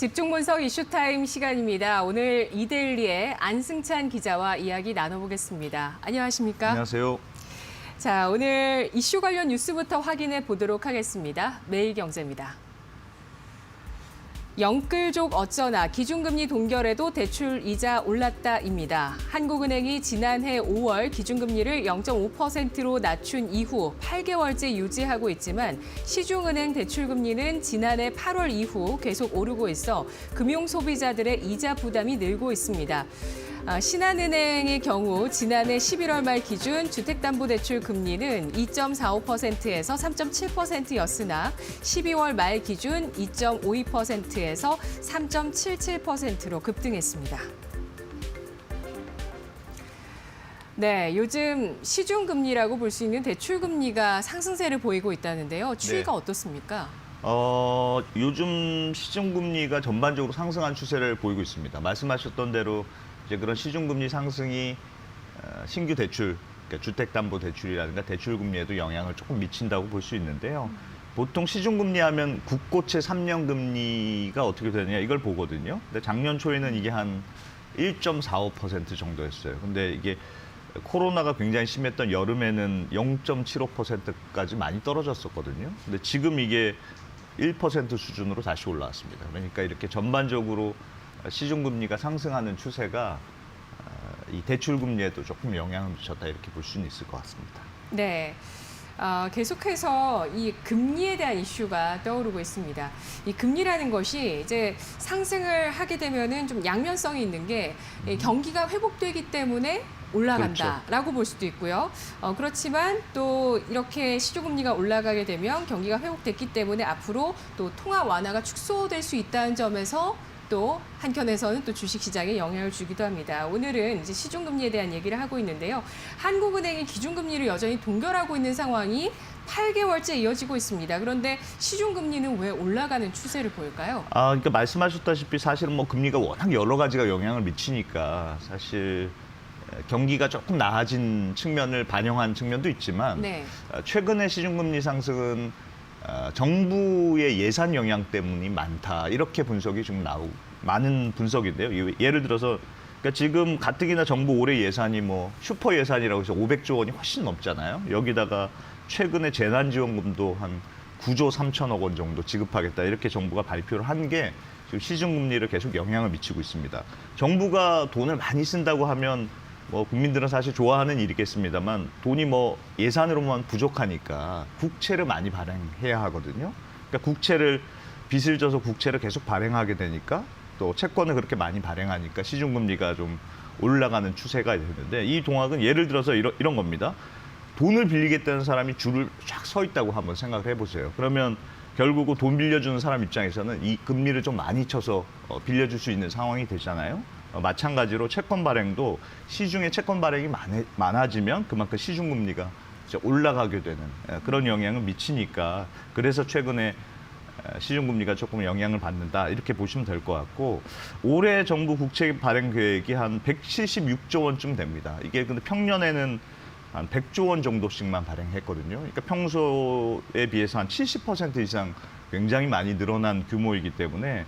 집중분석 이슈타임 시간입니다. 오늘 이데일리의 안승찬 기자와 이야기 나눠보겠습니다. 안녕하십니까? 안녕하세요. 자, 오늘 이슈 관련 뉴스부터 확인해 보도록 하겠습니다. 매일경제입니다. 영끌족 어쩌나 기준금리 동결에도 대출 이자 올랐다입니다. 한국은행이 지난해 5월 기준금리를 0.5%로 낮춘 이후 8개월째 유지하고 있지만 시중은행 대출금리는 지난해 8월 이후 계속 오르고 있어 금융소비자들의 이자 부담이 늘고 있습니다. 신한은행의 경우 지난해 11월 말 기준 주택담보대출 금리는 2.45%에서 3.7%였으나 12월 말 기준 2.52%에서 3.77%로 급등했습니다. 네, 요즘 시중금리라고 볼 수 있는 대출금리가 상승세를 보이고 있다는데요. 추이가 어떻습니까? 요즘 시중금리가 전반적으로 상승한 추세를 보이고 있습니다. 말씀하셨던 대로 이제 그런 시중금리 상승이 신규 대출, 그러니까 주택담보대출이라든가 대출금리에도 영향을 조금 미친다고 볼 수 있는데요. 보통 시중금리 하면 국고채 3년 금리가 어떻게 되느냐 이걸 보거든요. 근데 작년 초에는 이게 한 1.45% 정도였어요. 근데 이게 코로나가 굉장히 심했던 여름에는 0.75%까지 많이 떨어졌었거든요. 근데 지금 이게 1% 수준으로 다시 올라왔습니다. 그러니까 이렇게 전반적으로 시중금리가 상승하는 추세가 이 대출금리에도 조금 영향을 미쳤다 이렇게 볼 수는 있을 것 같습니다. 네. 계속해서 이 금리에 대한 이슈가 떠오르고 있습니다. 이 금리라는 것이 이제 상승을 하게 되면은 좀 양면성이 있는 게 경기가 회복되기 때문에 올라간다라고 볼 수도 있고요. 그렇지만 또 이렇게 시중금리가 올라가게 되면 경기가 회복됐기 때문에 앞으로 또 통화 완화가 축소될 수 있다는 점에서 또 한켠에서는 또 주식시장에 영향을 주기도 합니다. 오늘은 이제 시중금리에 대한 얘기를 하고 있는데요. 한국은행이 기준금리를 여전히 동결하고 있는 상황이 8개월째 이어지고 있습니다. 그런데 시중금리는 왜 올라가는 추세를 보일까요? 그러니까 말씀하셨다시피 사실은 뭐 금리가 워낙 여러 가지가 영향을 미치니까 사실 경기가 조금 나아진 측면을 반영한 측면도 있지만 네. 최근의 시중금리 상승은 정부의 예산 영향 때문이 많다 이렇게 분석이 지금 많은 분석인데요. 예를 들어서 그러니까 지금 가뜩이나 정부 올해 예산이 뭐 슈퍼 예산이라고 해서 500조 원이 훨씬 넘잖아요. 여기다가 최근에 재난지원금도 한 9조 3천억 원 정도 지급하겠다 이렇게 정부가 발표를 한 게 지금 시중금리를 계속 영향을 미치고 있습니다. 정부가 돈을 많이 쓴다고 하면 뭐 국민들은 사실 좋아하는 일이겠습니다만 돈이 뭐 예산으로만 부족하니까 국채를 많이 발행해야 하거든요. 그러니까 빚을 져서 국채를 계속 발행하게 되니까 또 채권을 그렇게 많이 발행하니까 시중금리가 좀 올라가는 추세가 되는데 이 동학은 예를 들어서 이런 겁니다. 돈을 빌리겠다는 사람이 줄을 쫙 서 있다고 한번 생각을 해보세요. 그러면 결국은 돈 빌려주는 사람 입장에서는 이 금리를 좀 많이 쳐서 빌려줄 수 있는 상황이 되잖아요. 마찬가지로 채권 발행도 시중에 채권 발행이 많아지면 그만큼 시중금리가 이제 올라가게 되는 그런 영향을 미치니까 그래서 최근에 시중금리가 조금 영향을 받는다 이렇게 보시면 될 것 같고 올해 정부 국채 발행 계획이 한 176조 원쯤 됩니다. 이게 근데 평년에는 한 100조 원 정도씩만 발행했거든요. 그러니까 평소에 비해서 한 70% 이상 굉장히 많이 늘어난 규모이기 때문에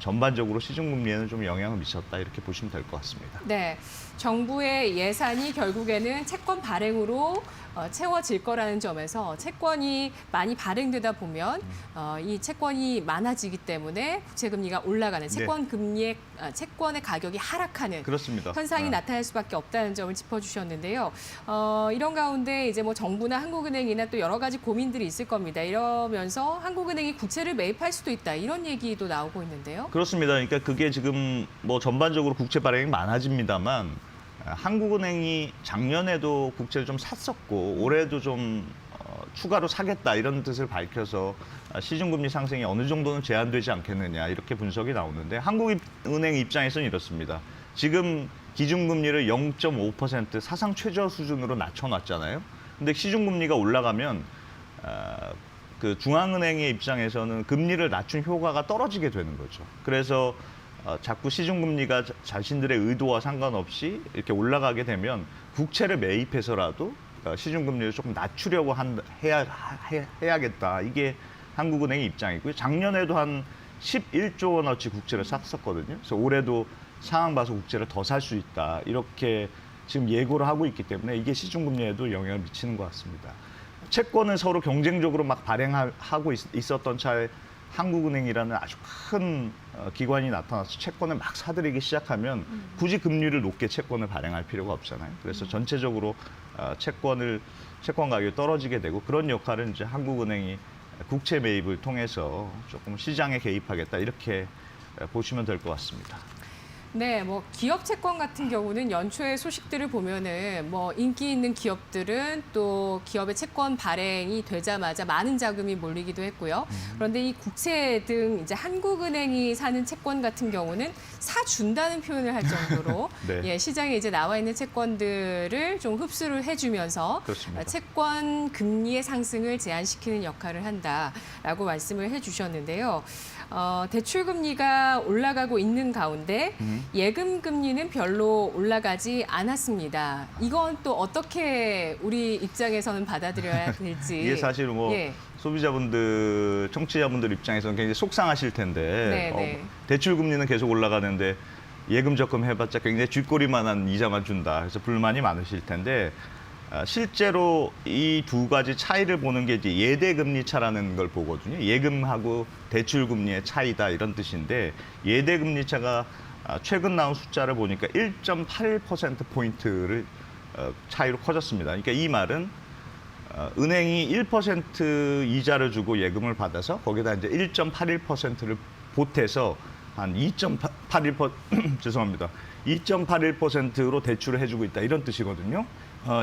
전반적으로 시중금리에는 좀 영향을 미쳤다 이렇게 보시면 될 것 같습니다. 네, 정부의 예산이 결국에는 채권 발행으로 채워질 거라는 점에서 채권이 많이 발행되다 보면 이 채권이 많아지기 때문에 부채금리가 올라가는 채권의 가격이 하락하는 그렇습니다. 현상이 나타날 수밖에 없다는 점을 짚어주셨는데요. 이런 가운데 이제 뭐 정부나 한국은행이나 또 여러 가지 고민들이 있을 겁니다. 이러면서 한국은행이 국채를 매입할 수도 있다 이런 얘기도 나오고 있는데요. 그렇습니다. 그러니까 그게 지금 뭐 전반적으로 국채 발행이 많아집니다만 한국은행이 작년에도 국채를 좀 샀었고 올해도 좀 추가로 사겠다 이런 뜻을 밝혀서 시중금리 상승이 어느 정도는 제한되지 않겠느냐 이렇게 분석이 나오는데 한국은행 입장에서는 이렇습니다. 지금 기준금리를 0.5% 사상 최저 수준으로 낮춰놨잖아요. 근데 시중금리가 올라가면 그 중앙은행의 입장에서는 금리를 낮춘 효과가 떨어지게 되는 거죠. 그래서 자꾸 시중금리가 자신들의 의도와 상관없이 이렇게 올라가게 되면 국채를 매입해서라도 시중금리를 조금 낮추려고 해야겠다. 이게 한국은행의 입장이고요. 작년에도 한 11조 원어치 국채를 샀었거든요. 그래서 올해도 상황 봐서 국채를 더 살 수 있다. 이렇게 지금 예고를 하고 있기 때문에 이게 시중금리에도 영향을 미치는 것 같습니다. 채권을 서로 경쟁적으로 막 발행하고 있었던 차에 한국은행이라는 아주 큰 기관이 나타나서 채권을 막 사들이기 시작하면 굳이 금리를 높게 채권을 발행할 필요가 없잖아요. 그래서 전체적으로 채권 가격이 떨어지게 되고 그런 역할은 이제 한국은행이 국채 매입을 통해서 조금 시장에 개입하겠다 이렇게 보시면 될 것 같습니다. 네, 뭐 기업 채권 같은 경우는 연초에 소식들을 보면은 뭐 인기 있는 기업들은 또 기업의 채권 발행이 되자마자 많은 자금이 몰리기도 했고요. 그런데 이 국채 등 이제 한국은행이 사는 채권 같은 경우는 사준다는 표현을 할 정도로 네. 예, 시장에 이제 나와 있는 채권들을 좀 흡수를 해주면서 그렇습니다. 채권 금리의 상승을 제한시키는 역할을 한다라고 말씀을 해주셨는데요. 대출 금리가 올라가고 있는 가운데 예금 금리는 별로 올라가지 않았습니다. 이건 또 어떻게 우리 입장에서는 받아들여야 될지. 이게 사실 뭐 예. 소비자분들, 청취자분들 입장에서는 굉장히 속상하실 텐데 네. 대출 금리는 계속 올라가는데 예금 적금 해봤자 굉장히 쥐꼬리만한 이자만 준다. 그래서 불만이 많으실 텐데 실제로 이 두 가지 차이를 보는 게 이제 예대금리 차라는 걸 보거든요. 예금하고 대출금리의 차이다 이런 뜻인데 예대금리 차가 최근 나온 숫자를 보니까 1.81%포인트를 차이로 커졌습니다. 그러니까 이 말은 은행이 1% 이자를 주고 예금을 받아서 거기다 이제 1.81%를 보태서 한 2.81% 죄송합니다. 2.81%로 대출을 해주고 있다 이런 뜻이거든요.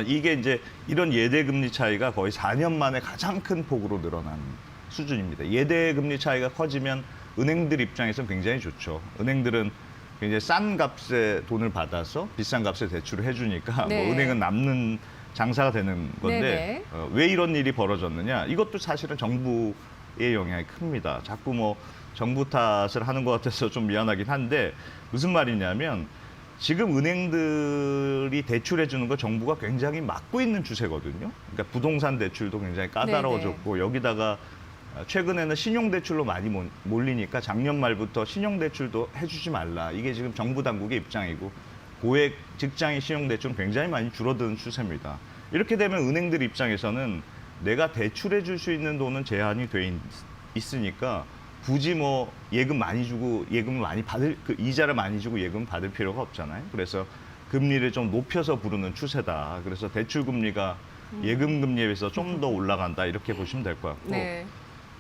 이게 이제 이런 예대금리 차이가 거의 4년 만에 가장 큰 폭으로 늘어난 수준입니다. 예대금리 차이가 커지면 은행들 입장에서는 굉장히 좋죠. 은행들은 굉장히 싼 값에 돈을 받아서 비싼 값에 대출을 해주니까 네. 뭐 은행은 남는 장사가 되는 건데 왜 이런 일이 벌어졌느냐? 이것도 사실은 정부의 영향이 큽니다. 자꾸 뭐 정부 탓을 하는 것 같아서 좀 미안하긴 한데 무슨 말이냐면 지금 은행들이 대출해 주는 거 정부가 굉장히 막고 있는 추세거든요. 그러니까 부동산 대출도 굉장히 까다로워졌고 여기다가 최근에는 신용대출로 많이 몰리니까 작년 말부터 신용대출도 해주지 말라. 이게 지금 정부 당국의 입장이고 고액 직장인 신용대출은 굉장히 많이 줄어드는 추세입니다. 이렇게 되면 은행들 입장에서는 내가 대출해 줄 수 있는 돈은 제한이 돼 있으니까 굳이 뭐 예금 많이 주고 예금을 많이 받을 이자를 많이 주고 예금 받을 필요가 없잖아요. 그래서 금리를 좀 높여서 부르는 추세다. 그래서 대출 금리가 예금 금리에 비해서 좀 더 올라간다 이렇게 보시면 될 것 같고 네.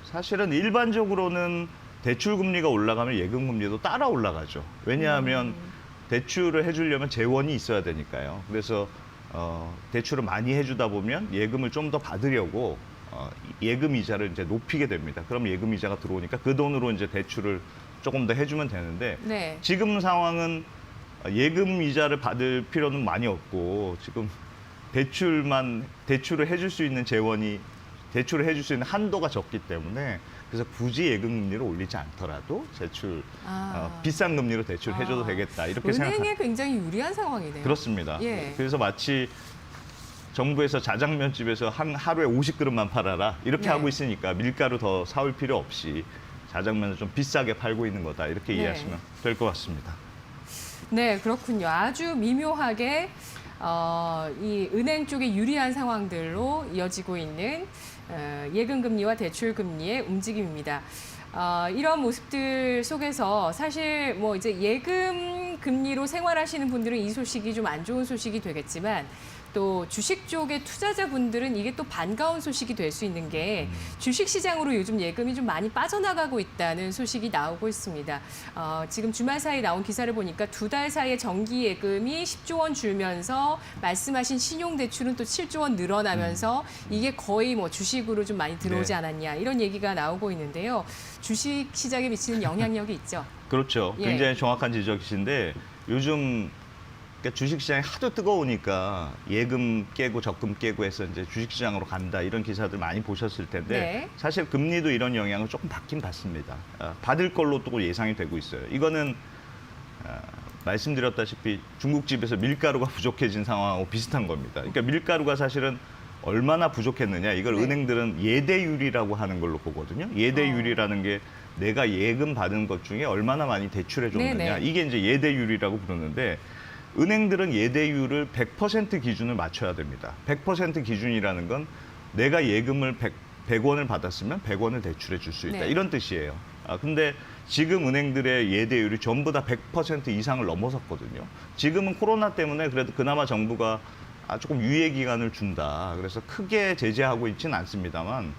사실은 일반적으로는 대출 금리가 올라가면 예금 금리도 따라 올라가죠. 왜냐하면 대출을 해주려면 재원이 있어야 되니까요. 그래서 대출을 많이 해주다 보면 예금을 좀 더 받으려고 예금 이자를 이제 높이게 됩니다. 그럼 예금 이자가 들어오니까 그 돈으로 이제 대출을 조금 더 해주면 되는데 네. 지금 상황은 예금 이자를 받을 필요는 많이 없고 지금 대출을 해줄 수 있는 재원이 대출을 해줄 수 있는 한도가 적기 때문에 그래서 굳이 예금 금리를 올리지 않더라도 비싼 금리로 대출해줘도 되겠다 이렇게 은행에 생각합니다. 굉장히 유리한 상황이네요. 그렇습니다. 예. 그래서 마치 정부에서 자장면집에서 하루에 50그릇만 팔아라 이렇게 네. 하고 있으니까 밀가루 더 사올 필요 없이 자장면을 좀 비싸게 팔고 있는 거다 이렇게 네. 이해하시면 될 것 같습니다. 네, 그렇군요. 아주 미묘하게 이 은행 쪽에 유리한 상황들로 이어지고 있는 예금 금리와 대출 금리의 움직임입니다. 이런 모습들 속에서 사실 뭐 이제 예금 금리로 생활하시는 분들은 이 소식이 좀 안 좋은 소식이 되겠지만 또 주식 쪽의 투자자분들은 이게 또 반가운 소식이 될 수 있는 게 주식 시장으로 요즘 예금이 좀 많이 빠져나가고 있다는 소식이 나오고 있습니다. 지금 주말 사이 나온 기사를 보니까 2달 사이에 정기 예금이 10조 원 줄면서 말씀하신 신용대출은 또 7조 원 늘어나면서 이게 거의 뭐 주식으로 좀 많이 들어오지 네. 않았냐 이런 얘기가 나오고 있는데요. 주식 시장에 미치는 영향력이 있죠. 그렇죠. 예. 굉장히 정확한 지적이신데 요즘 그러니까 주식시장이 하도 뜨거우니까 예금 깨고 적금 깨고 해서 이제 주식시장으로 간다 이런 기사들 많이 보셨을 텐데 네. 사실 금리도 이런 영향을 조금 받긴 받습니다. 받을 걸로 또 예상이 되고 있어요. 이거는 말씀드렸다시피 중국집에서 밀가루가 부족해진 상황하고 비슷한 겁니다. 그러니까 밀가루가 사실은 얼마나 부족했느냐 이걸 네. 은행들은 예대율이라고 하는 걸로 보거든요. 예대율이라는 게 내가 예금 받은 것 중에 얼마나 많이 대출해 줬느냐. 네네. 이게 이제 예대율이라고 부르는데 은행들은 예대율을 100% 기준을 맞춰야 됩니다. 100% 기준이라는 건 내가 예금을 100원을 받았으면 100원을 대출해 줄 수 있다. 네. 이런 뜻이에요. 근데 지금 은행들의 예대율이 전부 다 100% 이상을 넘어섰거든요. 지금은 코로나 때문에 그래도 그나마 정부가 조금 유예 기간을 준다. 그래서 크게 제재하고 있지는 않습니다만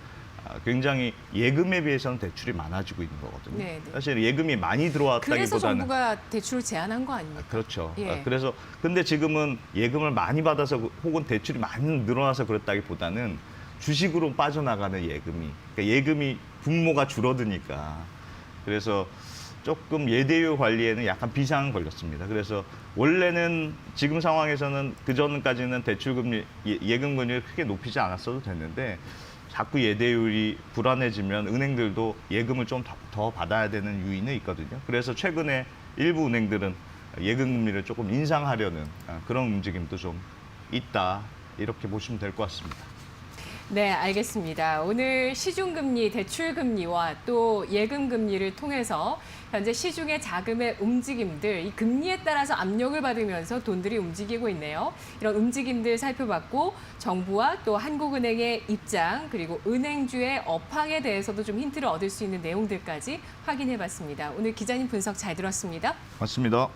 굉장히 예금에 비해서는 대출이 많아지고 있는 거거든요. 네, 네. 사실 예금이 많이 들어왔다기보다는 그래서 정부가 대출을 제한한 거 아닙니까? 그렇죠. 예. 그래서 근데 지금은 예금을 많이 받아서 혹은 대출이 많이 늘어나서 그렇다기보다는 주식으로 빠져나가는 예금이 그러니까 예금이 분모가 줄어드니까 그래서 조금 예대율 관리에는 약간 비상은 걸렸습니다. 그래서 원래는 지금 상황에서는 그 전까지는 대출금리 예금 금리를 크게 높이지 않았어도 됐는데 자꾸 예대율이 불안해지면 은행들도 예금을 좀 더 받아야 되는 유인은 있거든요. 그래서 최근에 일부 은행들은 예금 금리를 조금 인상하려는 그런 움직임도 좀 있다. 이렇게 보시면 될 것 같습니다. 네, 알겠습니다. 오늘 시중금리, 대출금리와 또 예금금리를 통해서 현재 시중의 자금의 움직임들, 이 금리에 따라서 압력을 받으면서 돈들이 움직이고 있네요. 이런 움직임들 살펴봤고 정부와 또 한국은행의 입장 그리고 은행주의 업황에 대해서도 좀 힌트를 얻을 수 있는 내용들까지 확인해봤습니다. 오늘 기자님 분석 잘 들었습니다. 맞습니다.